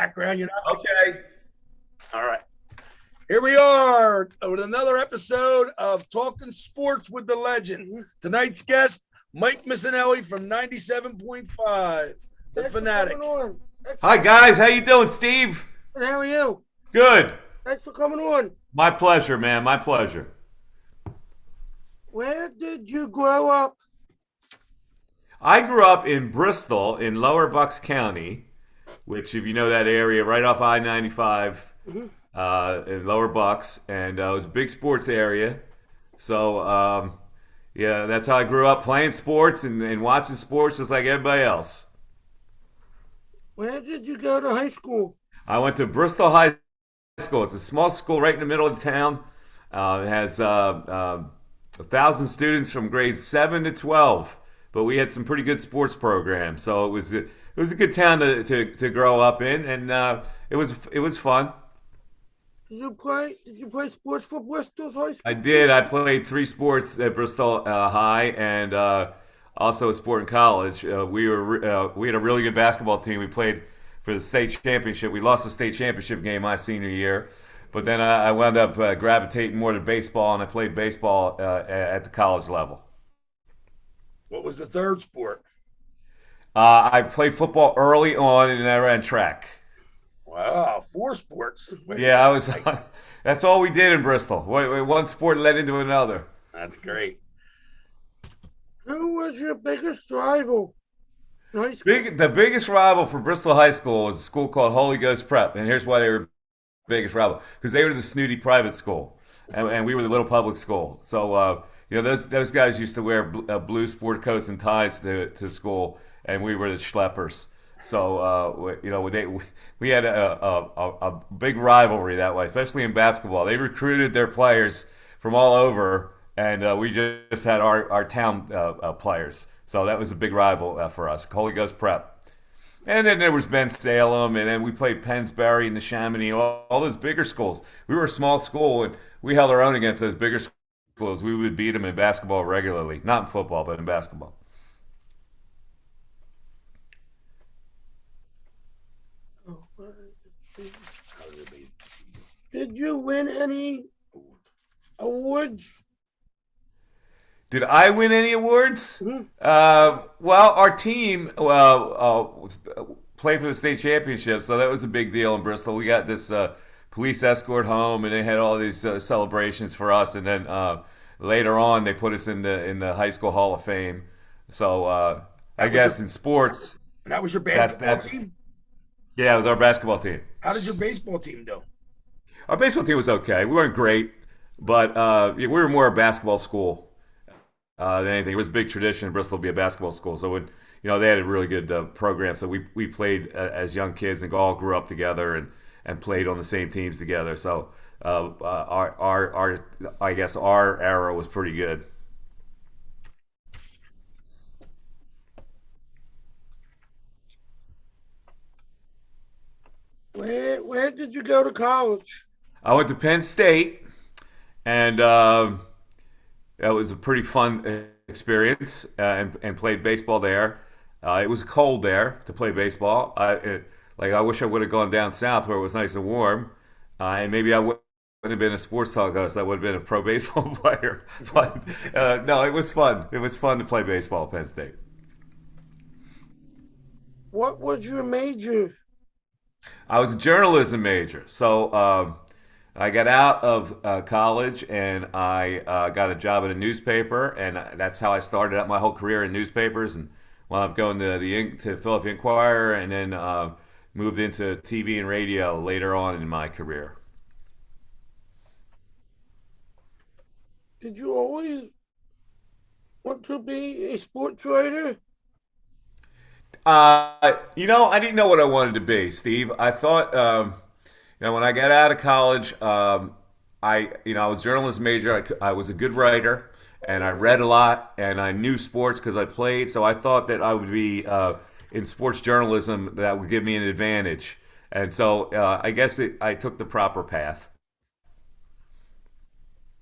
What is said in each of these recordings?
background, Okay. All right. Here we are with another episode of Talking Sports with the Legend. Tonight's guest, Mike Missanelli from 97.5, the Thanks for coming Fanatic. on. Hi guys, how you doing, Steve? And how are you? Good. Thanks for coming on. My pleasure, man. My pleasure. Where did you grow up? I grew up in Bristol in Lower Bucks County, which, if you know that area, right off I-95 Mm-hmm. in Lower Bucks, and it was a big sports area. So, yeah, that's how I grew up playing sports and watching sports just like everybody else. Where did you go to high school? I went to Bristol High School. It's a small school right in the middle of town. It has 1,000 students from grades 7 to 12, but we had some pretty good sports programs. So it was a good town to grow up in, and it was fun. Did you play sports for Bristol's high I school did. team? I played three sports at Bristol High, and also a sport in college. We had a really good basketball team. We played for the state championship. We lost the state championship game my senior year, but then I wound up gravitating more to baseball, and I played baseball at the college level. What was the third sport? I played football early on, and I ran track. Wow, four sports. Yeah, I was. That's all we did in Bristol. One sport led into another. That's great. Who was your biggest rival in high school? The biggest rival for Bristol High School was a school called Holy Ghost Prep, and here's why they were biggest rival, because they were the snooty private school, and we were the little public school. So those guys used to wear blue sport coats and ties to school, and we were the schleppers. So we had a big rivalry that way, especially in basketball. They recruited their players from all over, and we just had our town players. So that was a big rival for us, Holy Ghost Prep. And then there was Ben Salem, and then we played Pennsbury and the Chamonix, all those bigger schools. We were a small school, and we held our own against those bigger schools. We would beat them in basketball regularly, not in football, but in basketball. Oh, did you win any awards? Did I win any awards? Mhm. Well, our team played for the state championship, so that was a big deal in Bristol. We got this police escort home, and they had all these celebrations for us. And then later on, they put us in the high school Hall of Fame. So I That was your guess in sports, that was your that basketball that team. yeah, it was our basketball team. How did your baseball team do? Our baseball team was okay. We weren't great, but yeah, we were more a basketball school than anything. It was a big tradition in Bristol to be a basketball school. So when they had a really good program. So we played as young kids and all grew up together and played on the same teams together. So our I guess our era was pretty good. Where did you go to college? I went to Penn State, and that was a pretty fun experience, and played baseball there. It was cold there to play baseball. I wish I would have gone down south where it was nice and warm, and maybe I wouldn't have been a sports talk host. I would have been a pro baseball player. But no, it was fun. It was fun to play baseball at Penn State. What was your major? I was a journalism major, so I got out of college and I got a job at a newspaper, and that's how I started out my whole career in newspapers. And wound up going to Philadelphia Inquirer, and then moved into TV and radio later on in my career. Did you always want to be a sports writer? I didn't know what I wanted to be, Steve. I thought, when I got out of college, I was a journalism major. I was a good writer, and I read a lot, and I knew sports because I played. So I thought that I would be in sports journalism that would give me an advantage. And so I guess I took the proper path.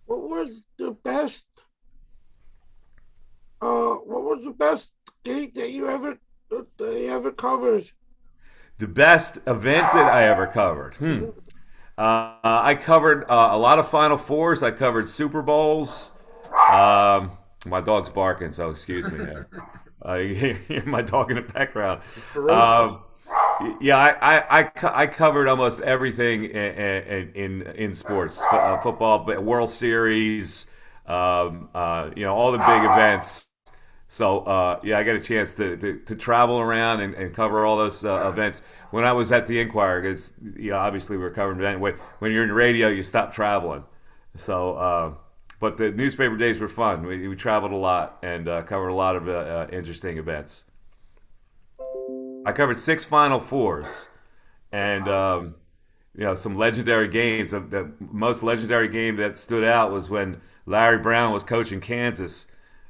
What was the best? What was the best gate that you ever covered? The best event that I ever covered. I covered a lot of Final Fours. I covered Super Bowls. My dog's barking, so excuse me there. You hear my dog in the background. Ferocious. Yeah, I covered almost everything in sports, football, World Series, all the big events. So yeah, I got a chance to travel around and cover all those events. When I was at the Inquirer, because obviously we're covering events. When you're in radio, you stop traveling. So, but the newspaper days were fun. We traveled a lot and covered a lot of interesting events. I covered six Final Fours, and some legendary games. The most legendary game that stood out was when Larry Brown was coaching Kansas,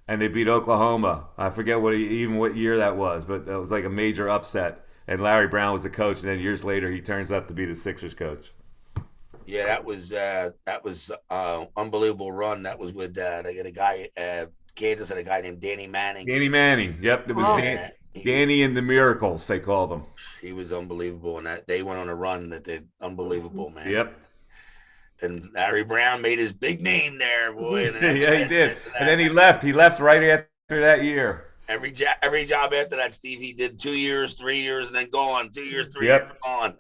and they beat Oklahoma. I forget what year that was, but it was like a major upset. And Larry Brown was the coach, and then years later he turns out to be the Sixers coach. Yeah, that was unbelievable run. That was with they got a guy Kansas had a guy named Danny Manning. Danny Manning. Yep, it was Yeah, Danny and the Miracles, they called him. he was unbelievable, and that they went on a run that they unbelievable, man. Yep. And Larry Brown made his big name there, boy. And Yeah, he did. And then he left. He left right after that year. every job after that, Steve, he did 2 years, 3 years, and then gone. 2 years, 3 years, Yep. gone.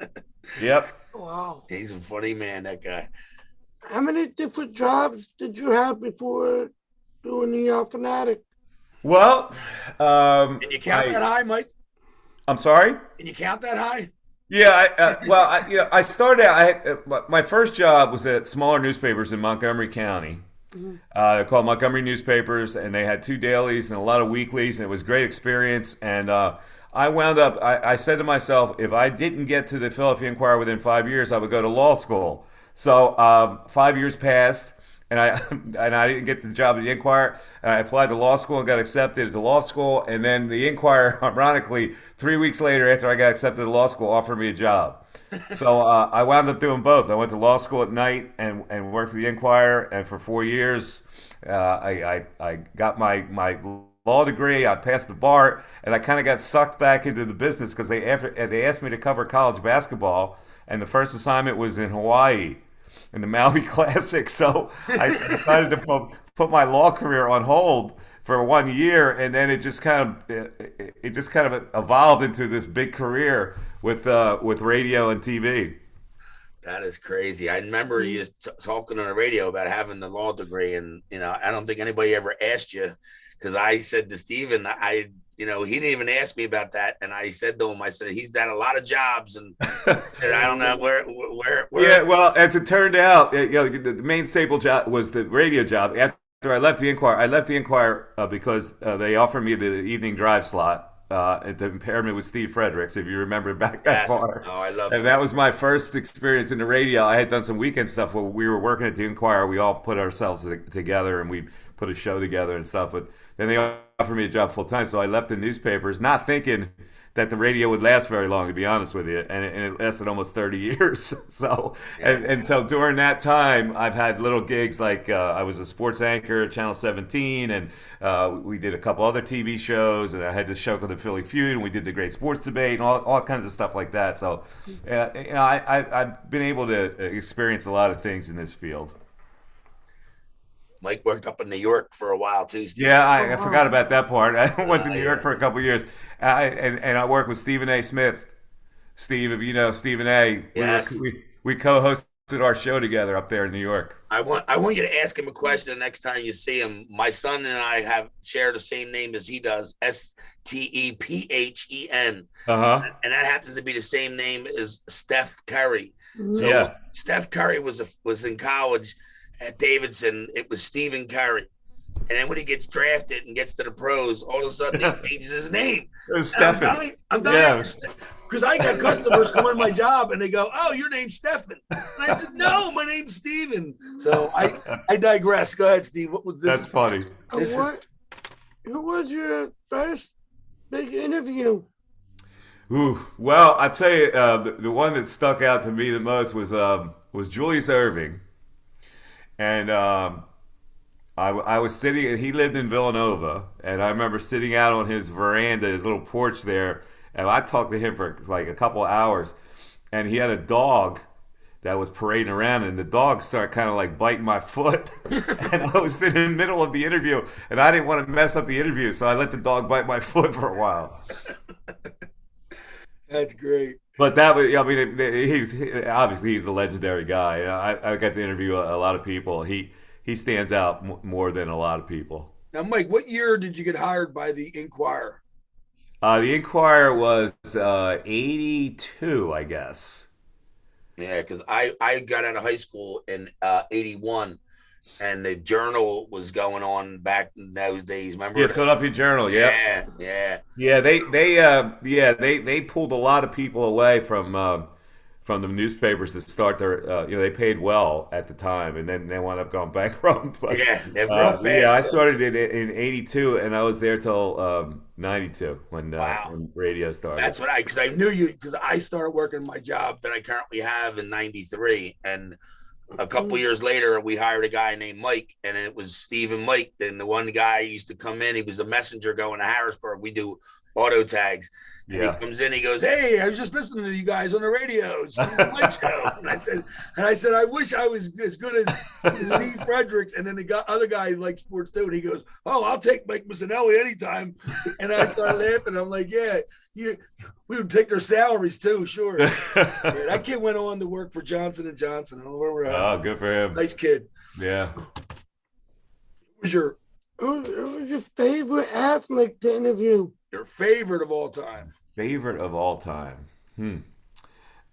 Yep. Wow. He's a funny man, that guy. How many different jobs did you have before doing the Fanatic? Well, Can you count that high, Mike? I'm sorry. Can you count that high? Yeah, I started out. My first job was at smaller newspapers in Montgomery County. They're called Montgomery newspapers, and they had two dailies and a lot of weeklies, and it was a great experience. And I wound up. I said to myself, if I didn't get to the Philadelphia Inquirer within 5 years, I would go to law school. So 5 years passed, and I and I didn't get the job at the Inquirer. And I applied to law school and got accepted at the law school. And then the Inquirer, ironically, 3 weeks later, after I got accepted to law school, offered me a job. So I wound up doing both. I went to law school at night and worked for the Inquirer. And for 4 years, I got my law degree. I passed the bar, and I kind of got sucked back into the business because they asked me to cover college basketball, and the first assignment was in Hawaii in the Maui Classic. So I decided to put my law career on hold for 1 year, and then it just kind of evolved into this big career with radio and TV. That is crazy. I remember you talking on the radio about having the law degree, and I don't think anybody ever asked you, because I said to Steven, he didn't even ask me about that, and I said to him, I said he's done a lot of jobs, and I said I don't know where. Yeah, well, as it turned out, the main staple job was the radio job. After I left the Inquirer, because they offered me the evening drive slot at the Impairment with Steve Fredericks, if you remember back that far. Oh, I love And that was my first experience in the radio. I had done some weekend stuff where we were working at the Inquirer. We all put ourselves together and we put a show together and stuff. But then they offered me a job full time, so I left the newspapers, not thinking that the radio would last very long, to be honest with you, and it lasted almost 30 years. So, and so during that time, I've had little gigs like I was a sports anchor at Channel 17, and we did a couple other TV shows, and I had this show called The Philly Feud, and we did the Great Sports Debate, and all kinds of stuff like that. So, I've been able to experience a lot of things in this field. Mike worked up in New York for a while too, Steve. Yeah, I forgot about that part. I went to New York Yeah. for a couple of years, and I worked with Stephen A. Smith. Steve, if you know Stephen A., Yes. we co-hosted our show together up there in New York. I want you to ask him a question the next time you see him. My son and I have share the same name as he does, Stephen, Uh-huh. and that happens to be the same name as Steph Curry. So Yeah. Steph Curry was in college at Davidson. It was Stephen Curry, and then when he gets drafted and gets to the pros, all of a sudden he changes his name. It was Stephen. I'm dying because I got customers come on my job and they go, "Oh, your name's Stephen," and I said, "No, my name's Stephen." So I digress. Go ahead, Steve. What was this? That's funny. Who was your first big interview? Ooh, well, I tell you, the one that stuck out to me the most was Julius Erving, and I was sitting. He lived in Villanova, and I remember sitting out on his veranda, his little porch there, and I talked to him for like a couple of hours, and he had a dog that was parading around, and the dog started kind of like biting my foot. And I was in the middle of the interview, and I didn't want to mess up the interview, so I let the dog bite my foot for a while. That's great. But that was, I mean, obviously he's a legendary guy. I got to interview a lot of people. He stands out more than a lot of people. Now, Mike, what year did you get hired by the Inquirer? The Inquirer was 82, I guess. Yeah, because I got out of high school in '81, and the Journal was going on back in those days. Remember? Yeah, Philadelphia Journal. Yep. Yeah, yeah. Yeah, they pulled a lot of people away from the newspapers to start their they paid well at the time, and then they wound up going bankrupt. But Yeah, they're real fast. yeah, I started in '82, and I was there till '92 Wow. when radio started. That's what because I knew you because I started working my job that I currently have in '93, and a couple years later we hired a guy named Mike, and it was Steve and Mike. Then the one guy used to come in, he was a messenger going to Harrisburg. We do auto tags. And Yeah. he comes in, he goes, "Hey, I was just listening to you guys on the radio, Steve and Mike show." And I said, I wish I was as good as Steve Fredericks. And then the other guy who likes sports too, and he goes, "Oh, I'll take Mike Missanelli anytime." And I started laughing. I'm like, "Yeah, we would take their salaries too, sure." Yeah, that kid went on to work for Johnson and Johnson. I don't know where we're at. Oh, good for him. Nice kid. Yeah. Who was your Who was your favorite athlete to interview? favorite of all time? Favorite of all time.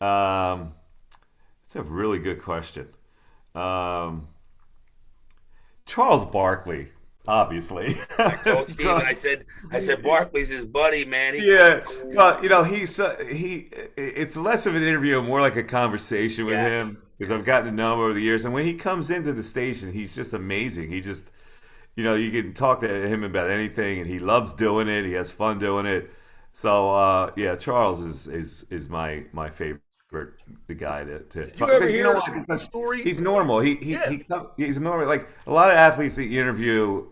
Um, That's a really good question. Um, Charles Barkley, obviously. I told Steve, and I said, Barkley's his buddy, man. Yeah, he. It's less of an interview, and more like a conversation with Yes. him because I've gotten to know him over the years. And when he comes into the station, he's just amazing. He just, you can talk to him about anything, and he loves doing it. He has fun doing it. So yeah, Charles is my favorite. The guy to Did you ever because hear a because story? he's normal. He's normal. Like a lot of athletes that you interview,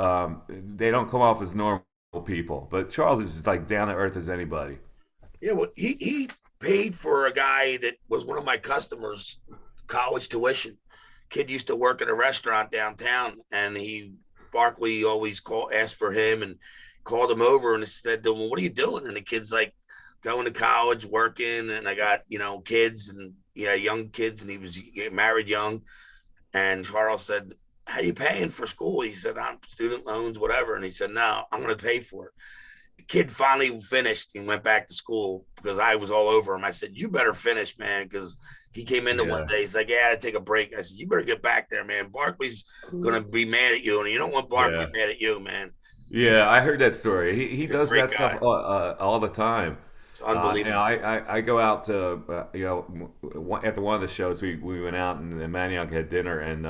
they don't come off as normal people. But Charles is just like down to earth as anybody. Yeah, well, he paid for a guy that was one of my customers college tuition. Kid used to work at a restaurant downtown, and Barkley always asked for him and called him over and said, "Well, what are you doing?" And the kid's like, "Going to college, working, and I got kids and young kids." And he was married young. And Charles said, "How you paying for school?" He said, "I'm student loans, whatever." And he said, "No, I'm going to pay for it." The kid finally finished and went back to school because I was all over him. I said, "You better finish, man," because he came in one day. He's like, "Yeah, I had to take a break." I said, "You better get back there, man. Barkley's going to be mad at you, and you don't want Barkley mad at you, man." Yeah, I heard that story. He does that guy. stuff all the time. It's unbelievable. I go out to after one of the shows we went out and Manioc had dinner and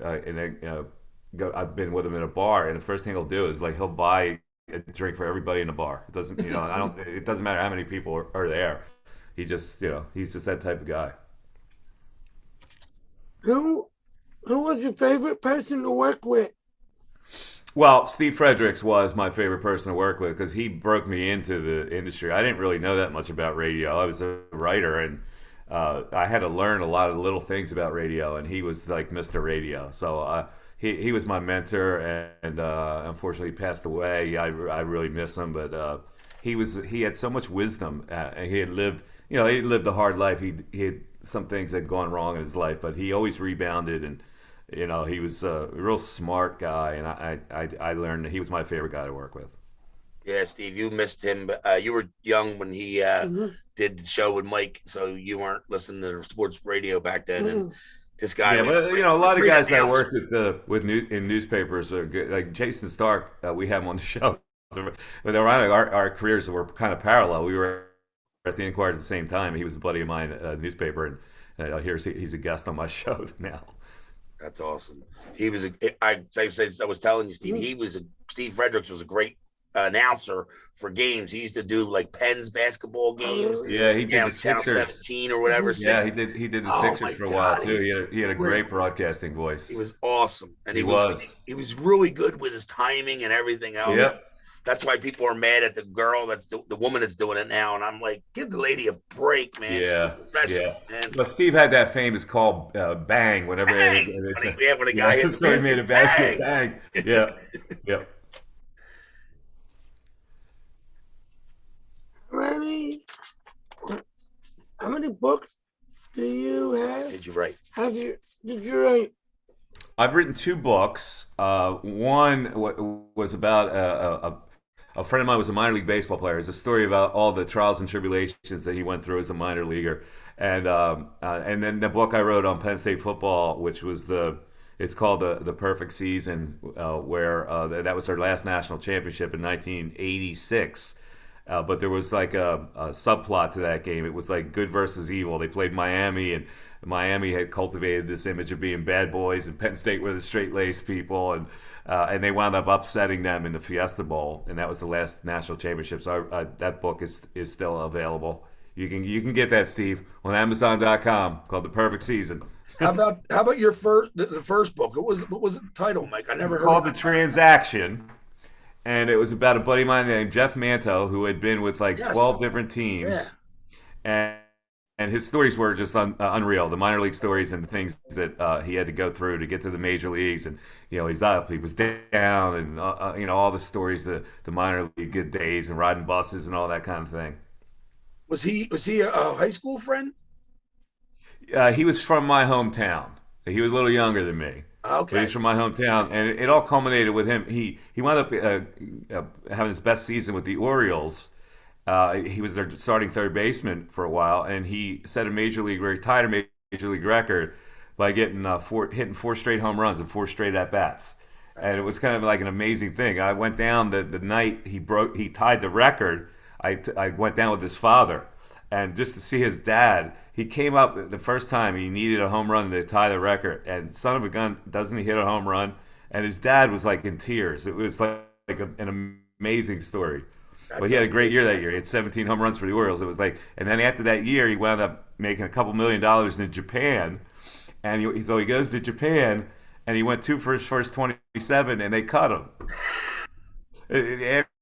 I've been with him in a bar and the first thing he'll do is like he'll buy a drink for everybody in the bar. It doesn't I don't it doesn't matter how many people are there. He just he's just that type of guy. Who was your favorite person to work with? Well, Steve Fredericks was my favorite person to work with because he broke me into the industry. I didn't really know that much about radio. I was a writer, and I had to learn a lot of little things about radio, and he was like Mr. Radio. So he was my mentor, and unfortunately he passed away. I really miss him, but he had so much wisdom, and he had lived he lived a hard life. He had some things had gone wrong in his life, but he always rebounded and. He was a real smart guy, and I learned that he was my favorite guy to work with. Yeah, Steve, you missed him. You were young when he did the show with Mike, so you weren't listening to sports radio back then. And this guy, Yeah, but a lot of guys that I worked in newspapers are good. Like Jason Stark, we had him on the show. So, but our careers were kind of parallel. We were at the Inquirer at the same time. He was a buddy of mine at the newspaper, and he's a guest on my show now. That's awesome. He was I was telling you, Steve. Steve Fredericks was a great announcer for games. He used to do like Penn's basketball games. Yeah, he did the Channel Sixers. 17 or whatever. Yeah, he did the Sixers for a while too. He had a great broadcasting voice. He was awesome, and he was really good with his timing and everything else. Yep. that's why people are mad at the girl the woman that's doing it now. And I'm like, give the lady a break, man. Yeah, Professional, yeah. man. But Steve had that famous call, bang, whenever Bang! it's When a guy hits the so he made a basket, bang! bang. Yeah, yeah. How many, how many books do you have? Did you write? Did you write? I've written 2 books. One was about a friend of mine was a minor league baseball player. It's a story about all the trials and tribulations that he went through as a minor leaguer, and then the book I wrote on Penn State football, which was it's called the Perfect Season, where that was our last national championship in 1986. But there was like a subplot to that game. It was like good versus evil. They played Miami, and Miami had cultivated this image of being bad boys, and Penn State were the straight-laced people, and they wound up upsetting them in the Fiesta Bowl, and that was the last national championship. So that book is still available. You can get that, Steve, on Amazon.com, called The Perfect Season. How about your the first book? What was the title, Mike? I never heard Called of The it. Transaction. And it was about a buddy of mine named Jeff Manto, who had been with like Yes. 12 different Yeah. teams. And his stories were just unreal. The minor league stories and the things that he had to go through to get to the major leagues. And, he's up, he was down, and, all the stories, the minor league good days and riding buses and all that kind of thing. Was he a high school friend? He was from my hometown. He was a little younger than me. But Okay. he's from my hometown, and it all culminated with him. He wound up having his best season with the Orioles. He was their starting third baseman for a while, and he set tied a major league record by getting hitting 4 straight home runs and 4 straight at bats. And it was kind of like an amazing thing. I went down the night he tied the record. I went down with his father, and just to see his dad. He came up the first time he needed a home run to tie the record, and son of a gun, doesn't he hit a home run? And his dad was like in tears. It was like an amazing story. But he had a great year that year. He had 17 home runs for the Orioles. It was like, and then after that year, he wound up making a couple $1 million in Japan. And so he goes to Japan, and he went 2 for his first 27, and they cut him.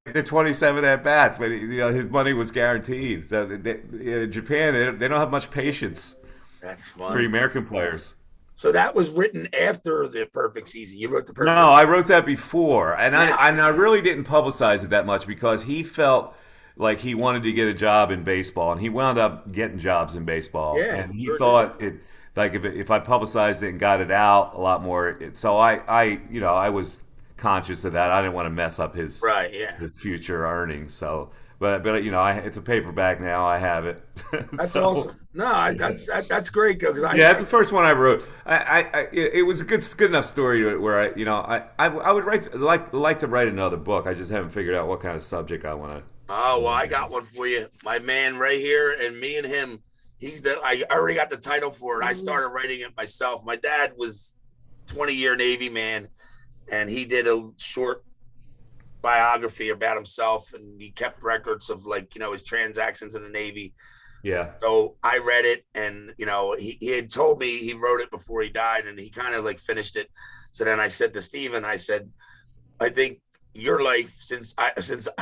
After 27 at bats, but his money was guaranteed. So in Japan, they don't have much patience That's for funny. American players. So that was written after the Perfect Season. You wrote the Perfect. No, I wrote that before, and Yeah. I really didn't publicize it that much because he felt like he wanted to get a job in baseball, and he wound up getting jobs in baseball. Yeah, And he sure thought it like if I publicized it and got it out a lot more. So I was conscious of that. I didn't want to mess up his future earnings. So, but it's a paperback now. I have it. That's So, awesome. No, that's great because it's the first one I wrote. It was a good enough story where I would like to write another book. I just haven't figured out what kind of subject I want to. Oh, well, I got one for you. My man right here, and me and him, I already got the title for it. I started writing it myself. My dad was 20-year Navy man, and he did a short biography about himself, and he kept records of his transactions in the Navy. Yeah. So I read it, and he had told me he wrote it before he died, and he kind of finished it. So then I said to Steven, I said, I think your life since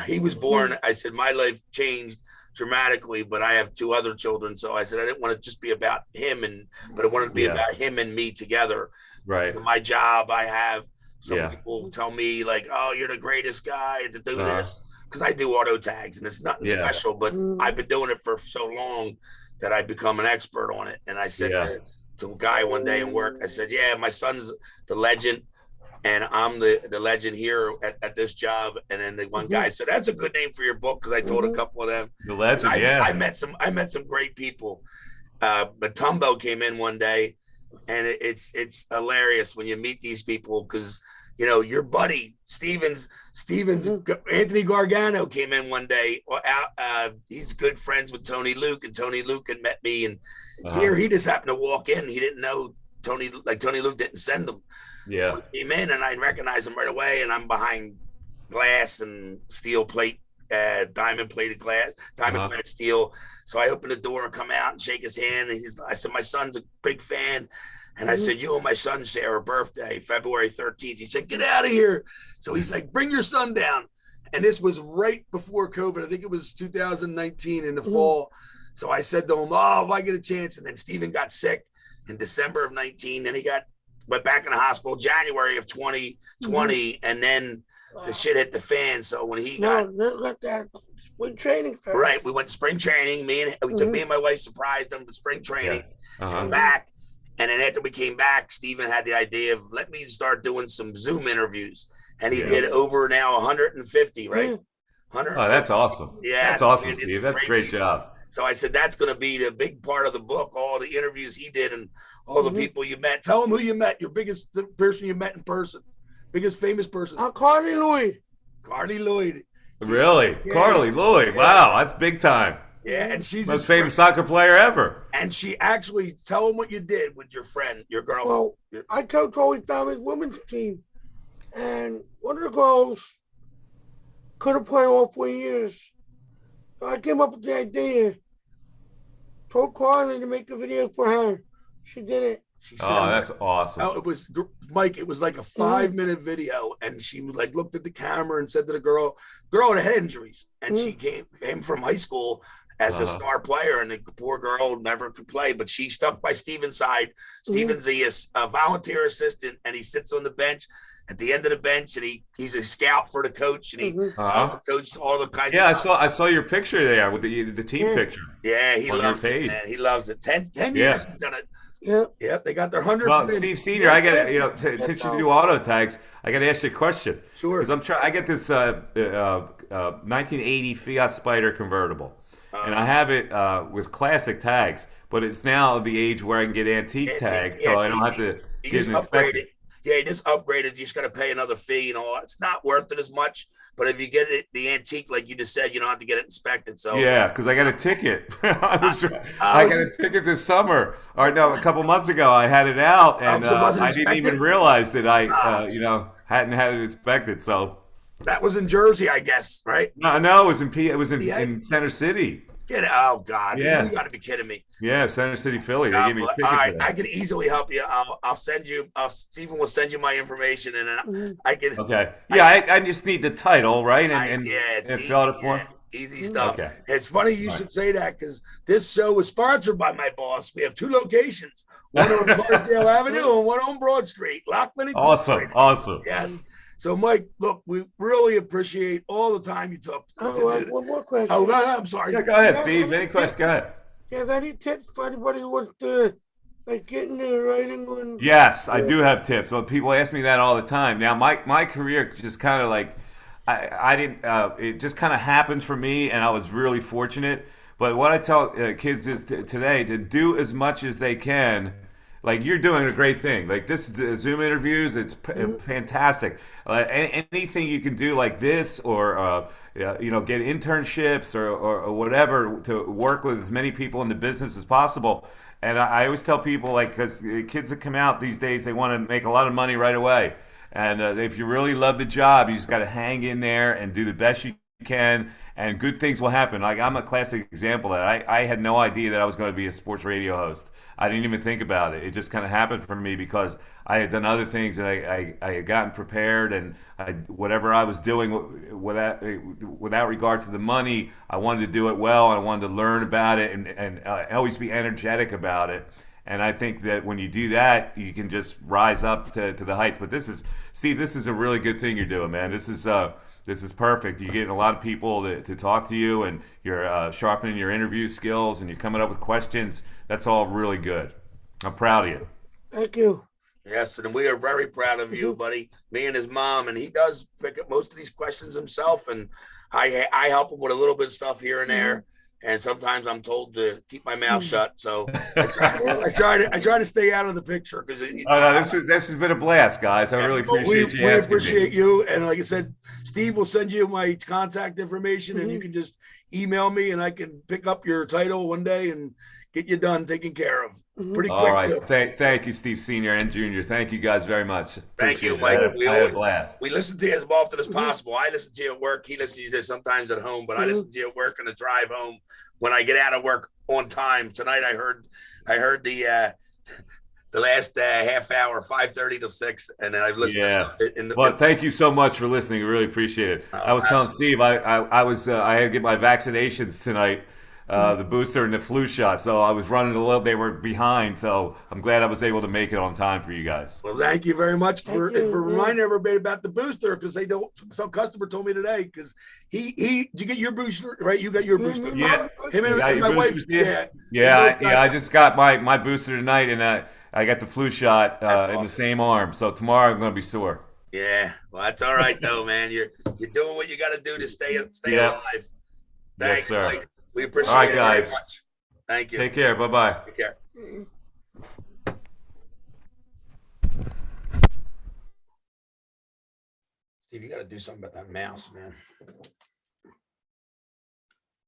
he was born, I said my life changed dramatically, but I have 2 other children. So I said I didn't want to just be about him, but I wanted to be about him and me together. Right. My job, I have some people tell me oh, you're the greatest guy to do this, because I do auto tags, and it's nothing special, but I've been doing it for so long that I've become an expert on it. And I said to a guy one day in work, I said, yeah, my son's the legend, and I'm the legend here at this job. And then the one guy said, that's a good name for your book, because I told a couple of them. The legend, I met some great people. But Tumbo came in one day, and it's hilarious when you meet these people, because your buddy Stevens Anthony Gargano came in one day. He's good friends with Tony Luke, and Tony Luke had met me, and here he just happened to walk in. He didn't know Tony Luke didn't send him. Yeah. So he came in, and I recognized him right away, and I'm behind glass and steel plate, diamond plated steel. So I opened the door and come out and shake his hand, and I said, my son's a big fan. And I said, you and my son share a birthday, February 13th. He said, get out of here. So he's like, bring your son down. and this was right before COVID. I think it was 2019 in the fall. So I said to him, "Oh, if I get a chance," and then Steven got sick in December of 19. Then he went back in the hospital January of 2020, and then the shit hit the fan. So when he got that spring training first. Right, we went to spring training. Me and my wife surprised him with spring training. Came back, and then after we came back, Steven had the idea of let me start doing some Zoom interviews, and he did over now 150, right? 100. Oh, that's awesome. Yeah, that's awesome, Steve. That's a great job. So I said that's going to be the big part of the book, all the interviews he did and all the people you met. Tell them who you met, your biggest person you met in person, biggest famous person. Carly Lloyd. Carly Lloyd. Really? Yeah. Carly Lloyd. Wow, that's big time. Yeah, and she's most famous soccer player ever. And she actually, tell them what you did with your friend, your girl. Well, I coach Holy Family's women's team, and one of the girls couldn't play all 4 years. So I came up with the idea, told Carly to make a video for her. She did it. She said, that's awesome. It was Mike. It was like a 5-minute video, and she like looked at the camera and said to the girl had head injuries, and she came from high school as a star player, and the poor girl never could play, but she stuck by Steven's side. Steven's a volunteer assistant, and he sits on the bench at the end of the bench, and he's a scout for the coach, and he tells the coach all the kinds of stuff. I saw your picture there with the team picture. Yeah, he loves it, man. He loves it. 10 years he's done it. Yeah, they got their 100th. Well, Steve Senior, I got since you do auto tags, I got to ask you a question. Sure. Because I get this 1980 Fiat Spider convertible, and I have it with classic tags, but it's now the age where I can get antique tags, so I don't have to get an inspected. Yeah, you just upgraded. You just got to pay another fee and all. It's not worth it as much. But if you get it, the antique, like you just said, you don't have to get it inspected. So yeah, because I got a ticket. I got a ticket this summer, or no, a couple months ago. I had it out, and I didn't even realize that I, hadn't had it inspected. So that was in Jersey, I guess, right? No, it was in Center City. Oh God! Yeah, you got to be kidding me. Yeah, Center City, Philly. They gave me a ticket. All right, for that. I can easily help you. I'll send you. Stephen will send you my information, and I can. Okay. Yeah, I just need the title, right? And fill out a form. Easy stuff. Okay. It's funny you should say that because this show is sponsored by my boss. We have 2 locations: one on Clarksdale Avenue and one on Broad Street. Lachlan and Awesome. Yes. So, Mike, look, we really appreciate all the time you took. One more question. Oh, I'm sorry. Yeah, go ahead, Steve. Any question? Go ahead. Do you have any tips for anybody who wants to get into writing? Yes, I do have tips. So people ask me that all the time. Now, my career just kind of like, I didn't, it just kind of happened for me, and I was really fortunate. But what I tell kids is today to do as much as they can. Like, you're doing a great thing. Like, this Zoom interviews, it's fantastic. Anything you can do like this, or get internships or whatever to work with as many people in the business as possible. And I always tell people, like, because kids that come out these days, they want to make a lot of money right away. And if you really love the job, you just got to hang in there and do the best you can, and good things will happen. Like, I'm a classic example of that. I had no idea that I was going to be a sports radio host. I didn't even think about it. It just kind of happened for me because I had done other things, and I had gotten prepared, and whatever I was doing without regard to the money, I wanted to do it well, and I wanted to learn about it and always be energetic about it. And I think that when you do that, you can just rise up to the heights. But Steve, this is a really good thing you're doing, man. This is perfect. You're getting a lot of people to talk to you, and you're sharpening your interview skills, and you're coming up with questions. That's all really good. I'm proud of you. Thank you. Yes, and we are very proud of you, buddy. Me and his mom, and he does pick up most of these questions himself, and I help him with a little bit of stuff here and there. And sometimes I'm told to keep my mouth shut. So I try to stay out of the picture because this has been a blast, guys. I really appreciate you. We appreciate you. And like I said, Steve will send you my contact information, and you can just email me, and I can pick up your title one day and get you done, taken care of. Pretty quick. All right. Thank you, Steve Senior and Junior. Thank you guys very much. Thank you, Mike. I had a blast. We listen to you as often as possible. I listen to you at work. He listens to you sometimes at home, but I listen to you at work and the drive home when I get out of work on time. Tonight I heard the the last half hour, 5:30 to 6, and then I've listened. Yeah. To Well, thank you so much for listening. I really appreciate it. I was telling Steve I had to get my vaccinations tonight, the booster and the flu shot. So I was running a little. They were behind, so I'm glad I was able to make it on time for you guys. Well, thank you very much for you. reminding everybody about the booster, because they don't. Some customer told me today, because did you get your booster? Right, you got your booster. Yeah. Him You got and your my wife. boosters, Steve? Yeah. I just got my booster tonight, and I got the flu shot in the same arm. So tomorrow I'm going to be sore. Yeah, well, that's all right though, man. You're doing what you got to do to stay alive. Thanks, Yes, sir. Mike. We appreciate All right, it very guys. much. Thank you. Take care. Bye-bye. Take care. Steve, you got to do something about that mouse, man.